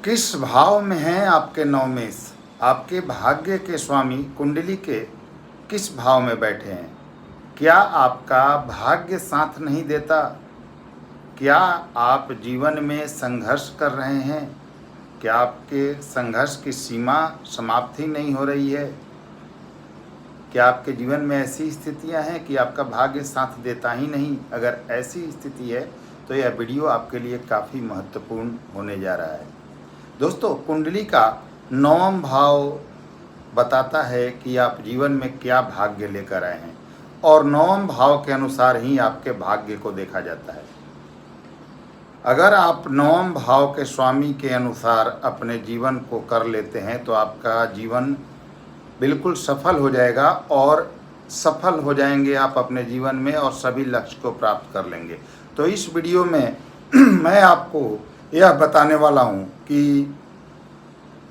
किस भाव में हैं आपके नवमेष? आपके भाग्य के स्वामी कुंडली के किस भाव में बैठे हैं? क्या आपका भाग्य साथ नहीं देता? क्या आप जीवन में संघर्ष कर रहे हैं? क्या आपके संघर्ष की सीमा समाप्ति नहीं हो रही है? क्या आपके जीवन में ऐसी स्थितियां हैं कि आपका भाग्य साथ देता ही नहीं? अगर ऐसी स्थिति है तो यह वीडियो आपके लिए काफ़ी महत्वपूर्ण होने जा रहा है। दोस्तों, कुंडली का 9वां भाव बताता है कि आप जीवन में क्या भाग्य लेकर आए हैं और 9वां भाव के अनुसार ही आपके भाग्य को देखा जाता है। अगर आप 9वां भाव के स्वामी के अनुसार अपने जीवन को कर लेते हैं तो आपका जीवन बिल्कुल सफल हो जाएगा और सफल हो जाएंगे आप अपने जीवन में और सभी लक्ष्य को प्राप्त कर लेंगे। तो इस वीडियो में मैं आपको यह बताने वाला हूं कि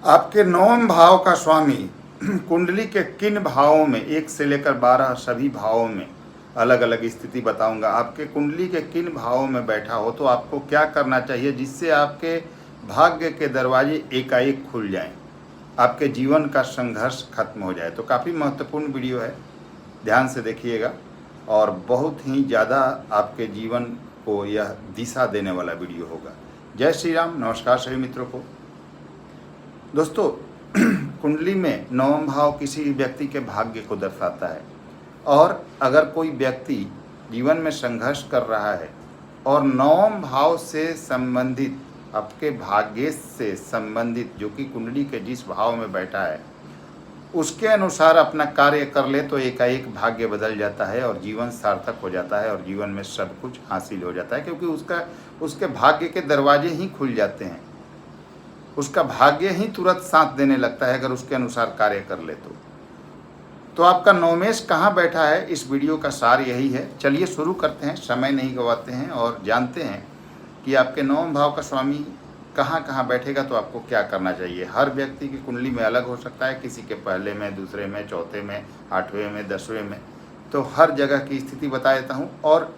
आपके 9वें भाव का स्वामी कुंडली के किन भावों में, 1 से लेकर 12 सभी भावों में अलग अलग स्थिति बताऊंगा। आपके कुंडली के किन भावों में बैठा हो तो आपको क्या करना चाहिए जिससे आपके भाग्य के दरवाजे एकाएक खुल जाएं, आपके जीवन का संघर्ष खत्म हो जाए। तो काफ़ी महत्वपूर्ण वीडियो है, ध्यान से देखिएगा और बहुत ही ज़्यादा आपके जीवन को यह दिशा देने वाला वीडियो होगा। जय श्री राम। नमस्कार सभी मित्रों को। दोस्तों, कुंडली में 9वां भाव किसी व्यक्ति के भाग्य को दर्शाता है और अगर कोई व्यक्ति जीवन में संघर्ष कर रहा है और 9वां भाव से संबंधित, आपके भाग्य से संबंधित, जो कि कुंडली के जिस भाव में बैठा है उसके अनुसार अपना कार्य कर ले तो एकाएक भाग्य बदल जाता है और जीवन सार्थक हो जाता है और जीवन में सब कुछ हासिल हो जाता है, क्योंकि उसके भाग्य के दरवाजे ही खुल जाते हैं। उसका भाग्य ही तुरंत साथ देने लगता है अगर उसके अनुसार कार्य कर ले तो आपका नवमेष कहाँ बैठा है, इस वीडियो का सार यही है। चलिए शुरू करते हैं, समय नहीं गंवाते हैं और जानते हैं कि आपके 9वें भाव का स्वामी कहाँ कहाँ बैठेगा तो आपको क्या करना चाहिए। हर व्यक्ति की कुंडली में अलग हो सकता है, किसी के पहले में, दूसरे में, चौथे में, 8वें में, 10वें में। तो हर जगह की स्थिति बता देता हूँ और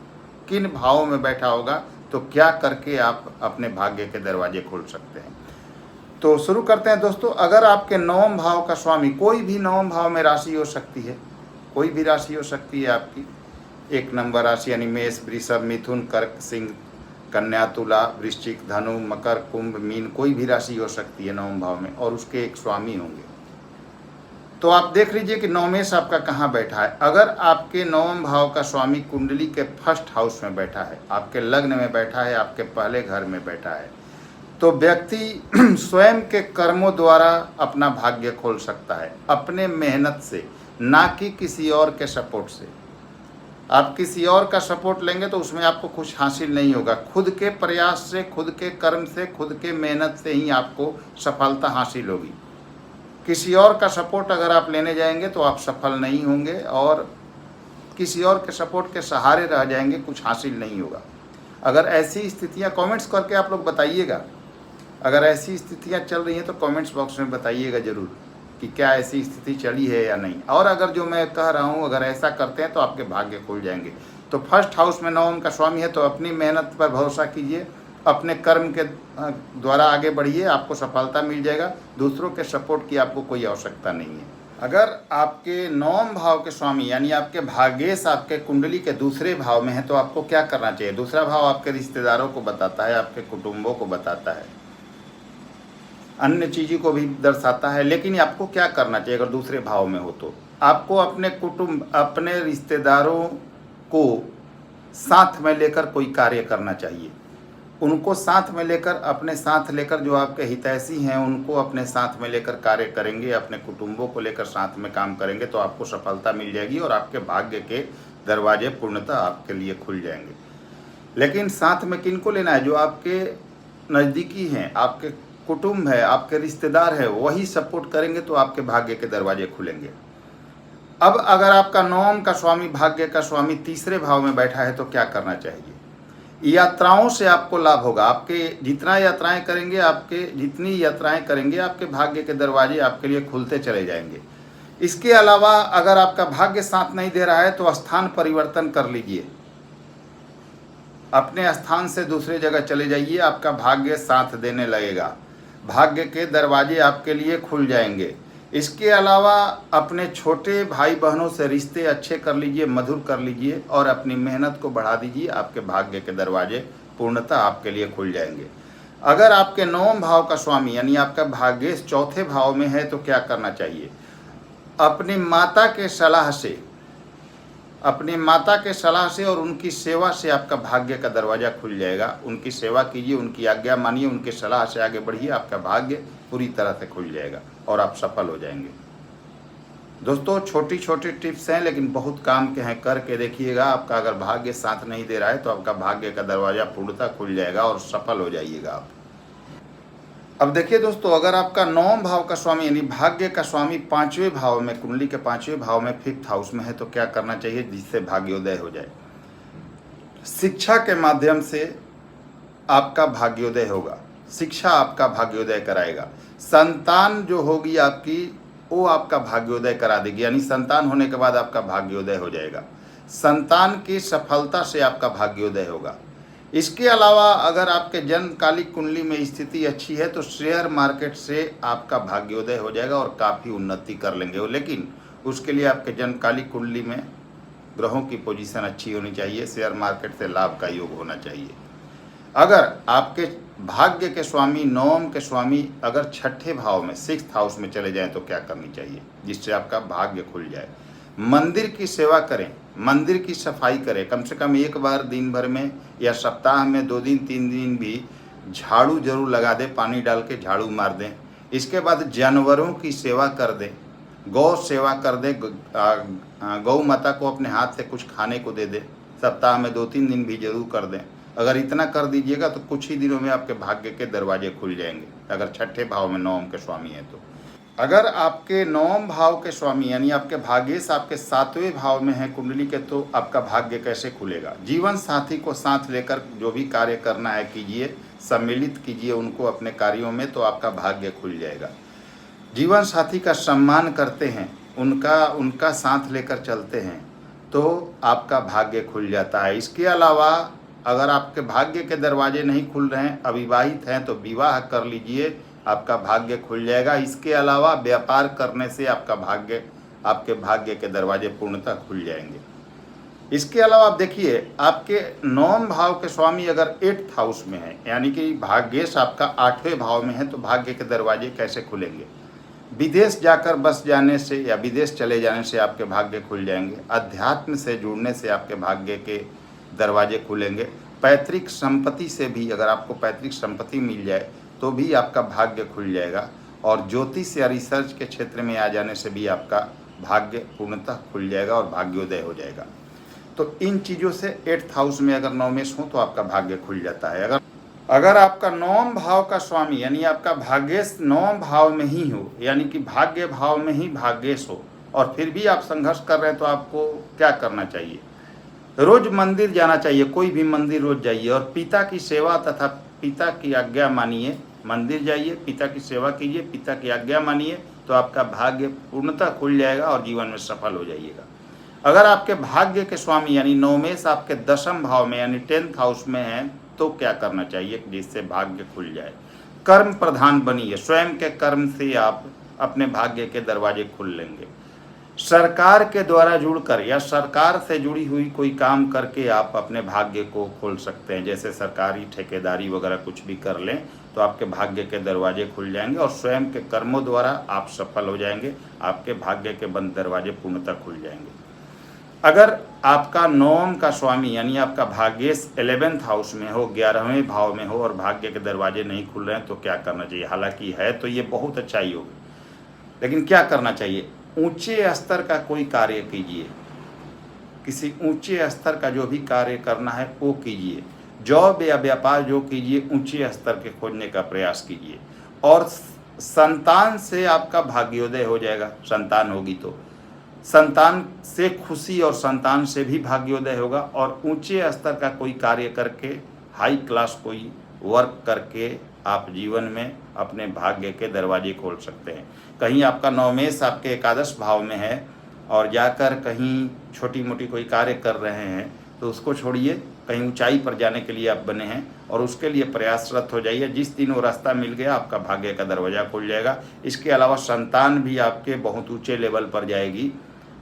किन भावों में बैठा होगा तो क्या करके आप अपने भाग्य के दरवाजे खोल सकते हैं। तो शुरू करते हैं दोस्तों। अगर आपके 9वें भाव का स्वामी, कोई भी 9वें भाव में राशि हो सकती है, कोई भी राशि हो सकती है आपकी, 1 नंबर राशि यानी मेष, वृषभ, मिथुन, कर्क, सिंह, कन्या, तुला, वृश्चिक, धनु, मकर, कुंभ, मीन, कोई भी राशि हो सकती है 9वें भाव में और उसके एक स्वामी होंगे। तो आप देख लीजिए कि नवमेष आपका कहाँ बैठा है। अगर आपके 9वें भाव का स्वामी कुंडली के 1st हाउस में बैठा है, आपके लग्न में बैठा है, आपके पहले घर में बैठा है, तो व्यक्ति स्वयं के कर्मों द्वारा अपना भाग्य खोल सकता है, अपने मेहनत से, ना कि किसी और के सपोर्ट से। आप किसी और का सपोर्ट लेंगे तो उसमें आपको कुछ हासिल नहीं होगा। खुद के प्रयास से, खुद के कर्म से, खुद के मेहनत से ही आपको सफलता हासिल होगी। किसी और का सपोर्ट अगर आप लेने जाएंगे तो आप सफल नहीं होंगे और किसी और के सपोर्ट के सहारे रह जाएंगे, कुछ हासिल नहीं होगा। अगर ऐसी स्थितियां, कमेंट्स करके आप लोग बताइएगा, अगर ऐसी स्थितियां चल रही हैं तो कमेंट्स बॉक्स में बताइएगा ज़रूर कि क्या ऐसी स्थिति चली है या नहीं। और अगर जो मैं कह रहा हूँ अगर ऐसा करते हैं तो आपके भाग्य खुल जाएंगे। तो 1st हाउस में 9वें का स्वामी है तो अपनी मेहनत पर भरोसा कीजिए, अपने कर्म के द्वारा आगे बढ़िए, आपको सफलता मिल जाएगा। दूसरों के सपोर्ट की आपको कोई आवश्यकता नहीं है। अगर आपके 9वें भाव के स्वामी यानी आपके भाग्येश आपके कुंडली के दूसरे भाव में है तो आपको क्या करना चाहिए। दूसरा भाव आपके रिश्तेदारों को बताता है, आपके कुटुंबों को बताता है, अन्य चीज़ों को भी दर्शाता है। लेकिन आपको क्या करना चाहिए अगर दूसरे भाव में हो तो आपको अपने कुटुंब, अपने रिश्तेदारों को साथ में लेकर कोई कार्य करना चाहिए। उनको साथ में लेकर, अपने साथ लेकर, जो आपके हितैषी हैं उनको अपने साथ में लेकर कार्य करेंगे, अपने कुटुंबों को लेकर साथ में काम करेंगे तो आपको सफलता मिल जाएगी और आपके भाग्य के दरवाजे पूर्णतः आपके लिए खुल जाएंगे। लेकिन साथ में किनको लेना है, जो आपके नज़दीकी हैं, आपके कुटुंब है, आपके रिश्तेदार है, वही सपोर्ट करेंगे तो आपके भाग्य के दरवाजे खुलेंगे। अब अगर आपका 9वें का स्वामी, भाग्य का स्वामी, तीसरे भाव में बैठा है तो क्या करना चाहिए। यात्राओं से आपको लाभ होगा। आपके जितनी यात्राएं करेंगे आपके भाग्य के दरवाजे आपके लिए खुलते चले जाएंगे। इसके अलावा अगर आपका भाग्य साथ नहीं दे रहा है तो स्थान परिवर्तन कर लीजिए, अपने स्थान से दूसरे जगह चले जाइए, आपका भाग्य साथ देने लगेगा। भाग्य के दरवाजे आपके लिए खुल जाएंगे। इसके अलावा अपने छोटे भाई बहनों से रिश्ते अच्छे कर लीजिए, मधुर कर लीजिए और अपनी मेहनत को बढ़ा दीजिए। आपके भाग्य के दरवाजे पूर्णतः आपके लिए खुल जाएंगे। अगर आपके नवम भाव का स्वामी यानी आपका भाग्येश चौथे भाव में है तो क्या करना चाहिए? अपनी माता के सलाह से और उनकी सेवा से आपका भाग्य का दरवाज़ा खुल जाएगा। उनकी सेवा कीजिए, उनकी आज्ञा मानिए, उनकी सलाह से आगे बढ़िए, आपका भाग्य पूरी तरह से खुल जाएगा और आप सफल हो जाएंगे। दोस्तों, छोटी छोटी टिप्स हैं लेकिन बहुत काम के हैं, करके देखिएगा। आपका अगर भाग्य साथ नहीं दे रहा है तो आपका भाग्य का दरवाज़ा पूर्णतः खुल जाएगा और सफल हो जाइएगा आप। अब देखिए दोस्तों, अगर आपका नवम भाव का स्वामी यानी भाग्य का स्वामी पांचवें भाव में, कुंडली के पांचवें भाव में फिफ्थ हाउस में है तो क्या करना चाहिए जिससे भाग्योदय हो जाए? शिक्षा के माध्यम से आपका भाग्योदय होगा। शिक्षा आपका भाग्योदय कराएगा। संतान जो होगी आपकी वो आपका भाग्योदय करा देगी, यानी संतान होने के बाद आपका भाग्योदय हो जाएगा। संतान की सफलता से आपका भाग्योदय होगा। इसके अलावा अगर आपके जन्मकालिक कुंडली में स्थिति अच्छी है तो शेयर मार्केट से आपका भाग्योदय हो जाएगा और काफ़ी उन्नति कर लेंगे। लेकिन उसके लिए आपके जन्मकालिक कुंडली में ग्रहों की पोजीशन अच्छी होनी चाहिए, शेयर मार्केट से लाभ का योग होना चाहिए। अगर आपके भाग्य के स्वामी, नवम के स्वामी अगर छठे भाव में, सिक्स्थ हाउस में चले जाएं तो क्या करनी चाहिए जिससे आपका भाग्य खुल जाए? मंदिर की सेवा करें, मंदिर की सफाई करें, कम से कम एक बार दिन भर में या सप्ताह में 2 दिन 3 दिन भी झाड़ू जरूर लगा दें, पानी डाल के झाड़ू मार दें। इसके बाद जानवरों की सेवा कर दें, गौ सेवा कर दें, गौ माता को अपने हाथ से कुछ खाने को दे दें, सप्ताह में 2-3 दिन भी जरूर कर दें। अगर इतना कर दीजिएगा तो कुछ ही दिनों में आपके भाग्य के दरवाजे खुल जाएंगे, अगर छठे भाव में नवम के स्वामी है तो। अगर आपके नवम भाव के स्वामी यानी आपके भाग्येश आपके 7वें भाव में है कुंडली के तो आपका भाग्य कैसे खुलेगा? जीवन साथी को साथ लेकर जो भी कार्य करना है कीजिए, सम्मिलित कीजिए उनको अपने कार्यों में, तो आपका भाग्य खुल जाएगा। जीवन साथी का सम्मान करते हैं, उनका साथ लेकर चलते हैं तो आपका भाग्य खुल जाता है। इसके अलावा अगर आपके भाग्य के दरवाजे नहीं खुल रहे हैं, अविवाहित हैं तो विवाह कर लीजिए, आपका भाग्य खुल जाएगा। इसके अलावा व्यापार करने से आपके भाग्य के दरवाजे पूर्णतः खुल जाएंगे। इसके अलावा आप देखिए, आपके नवम भाव के स्वामी अगर 8th हाउस में है यानी कि भाग्येश आपका 8वें भाव में है तो भाग्य के दरवाजे कैसे खुलेंगे? विदेश जाकर बस जाने से या विदेश चले जाने से आपके भाग्य खुल जाएंगे। अध्यात्म से जुड़ने से आपके भाग्य के दरवाजे खुलेंगे। पैतृक संपत्ति से भी, अगर आपको पैतृक संपत्ति मिल जाए तो भी आपका भाग्य खुल जाएगा। और ज्योतिष या रिसर्च के क्षेत्र में आ जाने से भी आपका भाग्य पूर्णतः खुल जाएगा और भाग्योदय हो जाएगा। तो इन चीज़ों से 8th हाउस में अगर नवमेश हो तो आपका भाग्य खुल जाता है। अगर आपका नवम भाव का स्वामी यानी आपका भाग्येश नवम भाव में ही हो, यानी कि भाग्य भाव में ही भाग्येश हो और फिर भी आप संघर्ष कर रहे हैं तो आपको क्या करना चाहिए? रोज मंदिर जाना चाहिए, कोई भी मंदिर रोज जाइए और पिता की सेवा तथा पिता की आज्ञा मानिए। मंदिर जाइए, पिता की सेवा कीजिए, पिता की आज्ञा मानिए तो आपका भाग्य पूर्णतः खुल जाएगा और जीवन में सफल हो जाइएगा। अगर आपके भाग्य के स्वामी यानी नवमेश आपके 10th भाव में यानी 10th हाउस में हैं तो क्या करना चाहिए जिससे भाग्य खुल जाए? कर्म प्रधान बनिए, स्वयं के कर्म से आप अपने भाग्य के दरवाजे खुल लेंगे। सरकार के द्वारा जुड़कर या सरकार से जुड़ी हुई कोई काम करके आप अपने भाग्य को खोल सकते हैं, जैसे सरकारी ठेकेदारी वगैरह कुछ भी कर लें तो आपके भाग्य के दरवाजे खुल जाएंगे और स्वयं के कर्मों द्वारा आप सफल हो जाएंगे। आपके भाग्य के बंद दरवाजे पूर्णतः खुल जाएंगे। अगर आपका नवम का स्वामी यानी आपका भाग्येश 11th हाउस में हो, 11वें भाव में हो और भाग्य के दरवाजे नहीं खुल रहे हैं तो क्या करना चाहिए? हालांकि है तो ये बहुत अच्छा योग, लेकिन क्या करना चाहिए? ऊंचे स्तर का कोई कार्य कीजिए, किसी ऊंचे स्तर का जो भी कार्य करना है वो कीजिए। जॉब या व्यापार जो कीजिए ऊंचे स्तर के खोजने का प्रयास कीजिए और संतान से आपका भाग्योदय हो जाएगा। संतान होगी तो संतान से खुशी और संतान से भी भाग्योदय होगा और ऊंचे स्तर का कोई कार्य करके, हाई क्लास कोई वर्क करके आप जीवन में अपने भाग्य के दरवाजे खोल सकते हैं। कहीं आपका नवमेश आपके 11th भाव में है और जाकर कहीं छोटी मोटी कोई कार्य कर रहे हैं तो उसको छोड़िए, कहीं ऊंचाई पर जाने के लिए आप बने हैं और उसके लिए प्रयासरत हो जाइए। जिस दिन वो रास्ता मिल गया आपका भाग्य का दरवाज़ा खुल जाएगा। इसके अलावा संतान भी आपके बहुत ऊंचे लेवल पर जाएगी,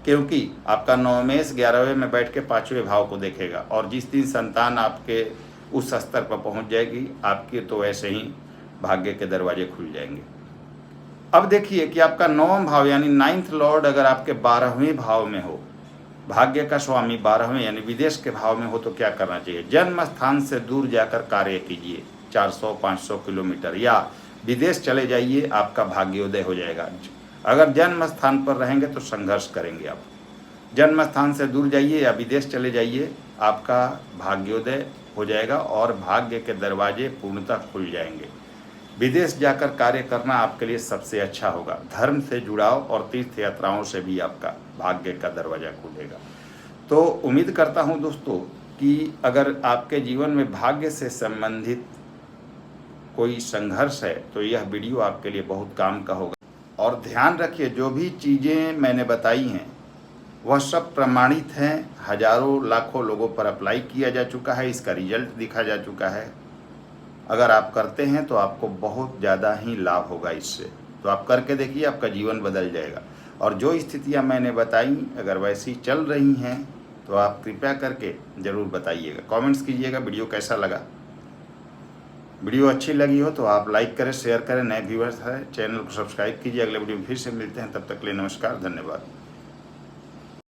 क्योंकि आपका नवमेश 11वें में बैठ के 5वें भाव को देखेगा और जिस दिन संतान आपके उस स्तर पर पहुंच जाएगी आपके, तो ऐसे ही भाग्य के दरवाजे खुल जाएंगे। अब देखिए कि आपका 9वां भाव यानी 9th लॉर्ड अगर आपके 12वें भाव में हो, भाग्य का स्वामी 12वें यानी विदेश के भाव में हो, तो क्या करना चाहिए? जन्म स्थान से दूर जाकर कार्य कीजिए 400-500 किलोमीटर, या विदेश चले जाइए, आपका भाग्योदय हो जाएगा। अगर जन्म स्थान पर रहेंगे तो संघर्ष करेंगे आप। जन्म स्थान से दूर जाइए या विदेश चले जाइए, आपका भाग्योदय हो जाएगा और भाग्य के दरवाजे पूर्णतः खुल जाएंगे। विदेश जाकर कार्य करना आपके लिए सबसे अच्छा होगा। धर्म से जुड़ाव और तीर्थ यात्राओं से भी आपका भाग्य का दरवाज़ा खुलेगा। तो उम्मीद करता हूं दोस्तों कि अगर आपके जीवन में भाग्य से संबंधित कोई संघर्ष है तो यह वीडियो आपके लिए बहुत काम का होगा। और ध्यान रखिए, जो भी चीज़ें मैंने बताई हैं वह सब प्रमाणित हैं, हजारों लाखों लोगों पर अप्लाई किया जा चुका है, इसका रिजल्ट दिखा जा चुका है। अगर आप करते हैं तो आपको बहुत ज़्यादा ही लाभ होगा इससे। तो आप करके देखिए, आपका जीवन बदल जाएगा। और जो स्थितियां मैंने बताई अगर वैसी चल रही हैं तो आप कृपया करके ज़रूर बताइएगा, कमेंट्स कीजिएगा वीडियो कैसा लगा। वीडियो अच्छी लगी हो तो आप लाइक करें, शेयर करें। नए व्यूअर्स हैं चैनल को सब्सक्राइब कीजिए। अगले वीडियो में फिर से मिलते हैं, तब तक के लिए नमस्कार, धन्यवाद।